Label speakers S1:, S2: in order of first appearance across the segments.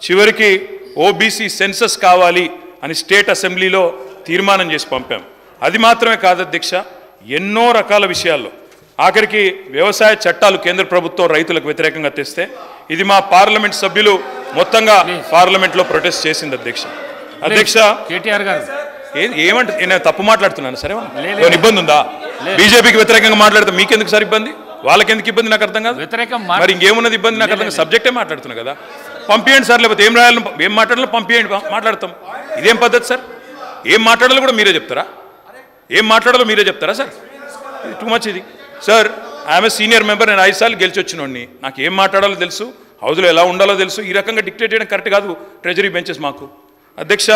S1: చివరికి OBC census కావాలి అని స్టేట్ అసెంబ్లీలో తీర్మానం చేసి పంపాం. అది మాత్రమే కాదు అధ్యక్ష, ఎన్నో రకాల విషయాల్లో ఆఖరికి వ్యవసాయ చట్టాలు కేంద్ర ప్రభుత్వం రైతులకు వ్యతిరేకంగా తెస్తే ఇది మా పార్లమెంట్ సభ్యులు మొత్తంగా పార్లమెంట్లో ప్రొటెస్ట్ చేసింది అధ్యక్ష. అధ్యక్ష
S2: కేటీఆర్ గారు
S1: ఏమంటే నేను తప్పు మాట్లాడుతున్నాను సరే, ఇబ్బంది ఉందా? బీజేపీకి వ్యతిరేకంగా మాట్లాడితే మీకెందుకు సార్ ఇబ్బంది, వాళ్ళకెందుకు ఇబ్బంది నాకు అర్థం కాదు. మరి ఇంకేమున్నది ఇబ్బంది నాకు అర్థం, సబ్జెక్టే మాట్లాడుతున్నా కదా, పంపించండి సార్, లేకపోతే ఏం రాయాలి ఏం మాట్లాడాలో పంపించండి, మాట్లాడతాం. ఇదేం పద్ధతి సార్? ఏం మాట్లాడాలో కూడా మీరే చెప్తారా? ఏం మాట్లాడాలో మీరే చెప్తారా సార్? టూ మచ్ ఇది sir. I'm a senior member, నేను 5 సార్లు గెలిచి వచ్చినోడిని, నాకు ఏం మాట్లాడాలో తెలుసు, హౌస్లో ఎలా ఉండాలో తెలుసు. ఈ రకంగా డిక్టేట్ చేయడం కరెక్ట్ కాదు ట్రెజరీ బెంచెస్ మాకు. అధ్యక్ష,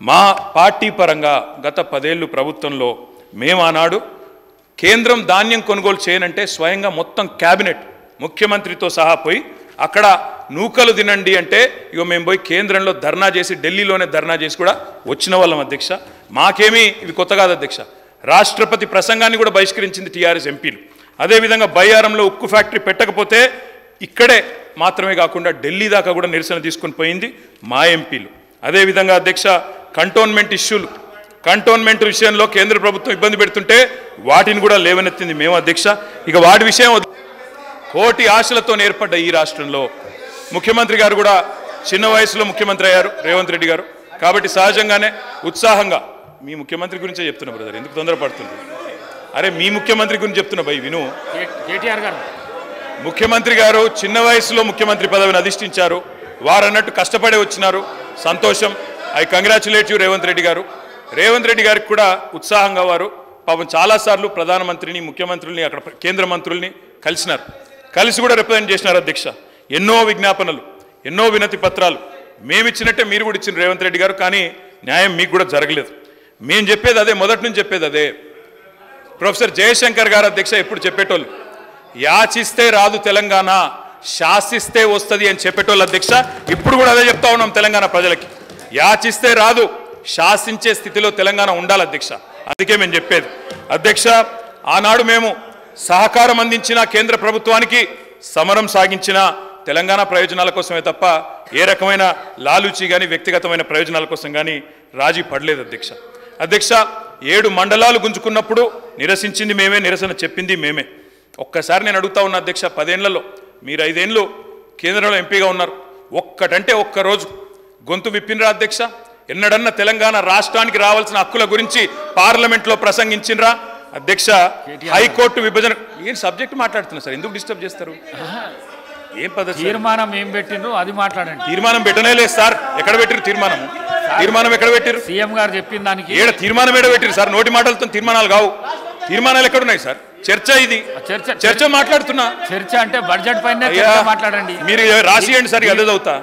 S1: మా పార్టీ పరంగా గత 10 ఏళ్ళు ప్రభుత్వంలో మేము ఆనాడు కేంద్రం ధాన్యం కొనుగోలు చేయనంటే స్వయంగా మొత్తం క్యాబినెట్ ముఖ్యమంత్రితో సహా పోయి అక్కడ నూకలు తినండి అంటే ఇక మేము పోయి కేంద్రంలో ధర్నా చేసి ఢిల్లీలోనే ధర్నా చేసి కూడా వచ్చిన వాళ్ళం అధ్యక్ష. మాకేమీ ఇవి కొత్త కాదు అధ్యక్ష. రాష్ట్రపతి ప్రసంగాన్ని కూడా బహిష్కరించింది టీఆర్ఎస్ ఎంపీలు. అదేవిధంగా బయ్యారంలో ఉక్కు ఫ్యాక్టరీ పెట్టకపోతే ఇక్కడే మాత్రమే కాకుండా ఢిల్లీ దాకా కూడా నిరసన తీసుకొని పోయింది మా ఎంపీలు. అదేవిధంగా అధ్యక్ష, కంటోన్మెంట్ విషయంలో కేంద్ర ప్రభుత్వం ఇబ్బంది పెడుతుంటే వాటిని కూడా లేవనెత్తింది మేము అధ్యక్ష. ఇక వాటి విషయం కోటి ఆశలతో ఏర్పడ్డ ఈ రాష్ట్రంలో ముఖ్యమంత్రి గారు కూడా చిన్న వయసులో ముఖ్యమంత్రి అయ్యారు రేవంత్ రెడ్డి గారు. కాబట్టి సహజంగానే ఉత్సాహంగా మీ ముఖ్యమంత్రి గురించే చెప్తున్నా బ్రదర్, ఎందుకు తొందరపడుతుంది? అరే మీ ముఖ్యమంత్రి గురించి చెప్తున్నా భయ్ విను.
S2: కేటీఆర్ గారు
S1: ముఖ్యమంత్రి గారు చిన్న వయసులో ముఖ్యమంత్రి పదవిని అధిష్ఠించారు, వారు అన్నట్టు కష్టపడే వచ్చినారు, సంతోషం. I congratulate you Revanth Reddy గారు. రేవంత్ రెడ్డి గారికి కూడా ఉత్సాహంగా వారు పాపం చాలాసార్లు ప్రధానమంత్రిని ముఖ్యమంత్రుల్ని అక్కడ కేంద్ర మంత్రుల్ని కలిసినారు, కలిసి కూడా రిప్రజెంట్ చేసినారు అధ్యక్ష. ఎన్నో విజ్ఞాపనలు, ఎన్నో వినతి పత్రాలు మేమిచ్చినట్టే మీరు కూడా ఇచ్చిన రేవంత్ రెడ్డి గారు, కానీ న్యాయం మీకు కూడా జరగలేదు. మేము చెప్పేది అదే, మొదటి నుంచి చెప్పేది అదే. ప్రొఫెసర్ జయశంకర్ గారు అధ్యక్ష ఎప్పుడు చెప్పేటోళ్ళు, యాచిస్తే రాదు తెలంగాణ, శాసిస్తే వస్తుంది అని చెప్పేటోళ్ళు అధ్యక్ష. ఇప్పుడు కూడా అదే చెప్తా ఉన్నాం తెలంగాణ ప్రజలకి, యాచిస్తే రాదు, శాసించే స్థితిలో తెలంగాణ ఉండాలి అధ్యక్ష. అందుకే మేము చెప్పేది అధ్యక్ష, ఆనాడు మేము సహకారం అందించిన కేంద్ర ప్రభుత్వానికి, సమరం సాగించిన తెలంగాణ ప్రయోజనాల కోసమే తప్ప ఏ రకమైన లాలూచి కానీ వ్యక్తిగతమైన ప్రయోజనాల కోసం కానీ రాజీ పడలేదు అధ్యక్ష. అధ్యక్ష, 7 మండలాలు గుంజుకున్నప్పుడు నిరసించింది మేమే, నిరసన చెప్పింది మేమే. ఒక్కసారి నేను అడుగుతా ఉన్నా అధ్యక్ష, 10 ఏళ్లలో మీరు 5 ఏళ్ళు కేంద్రంలో ఎంపీగా ఉన్నారు, ఒక్కటంటే ఒక్కరోజు గొంతు విప్పినరా అధ్యక్ష? ఎన్నడన్నా తెలంగాణ రాష్ట్రానికి రావాల్సిన హక్కుల గురించి పార్లమెంట్లో ప్రసంగించినరా అధ్యక్ష? హైకోర్టు విభజన ఏం సబ్జెక్ట్ మాట్లాడుతున్నా సార్, ఎందుకు డిస్టర్బ్ చేస్తారు? ఏం పద్ధతి?
S2: తీర్మానం ఏం పెట్టిండ్రు అది మాట్లాడండి.
S1: తీర్మానం పెట్టనే లేదు సార్. ఎక్కడ పెట్టిరు తీర్మానం? తీర్మానం ఎక్కడ పెట్టిరు?
S2: సీఎం గారు చెప్పిన దానికి
S1: తీర్మానం ఏడ పెట్టిరు సార్? నోటి మాటలతో తీర్మానాలు కావు. తీర్మానాలు ఎక్కడున్నాయి సార్? చర్చ ఇది, చర్చ మాట్లాడుతున్నా.
S2: చర్చ అంటే బడ్జెట్ పైన మాట్లాడండి.
S1: మీరు రాసియండి సార్, అదే చదువుతా.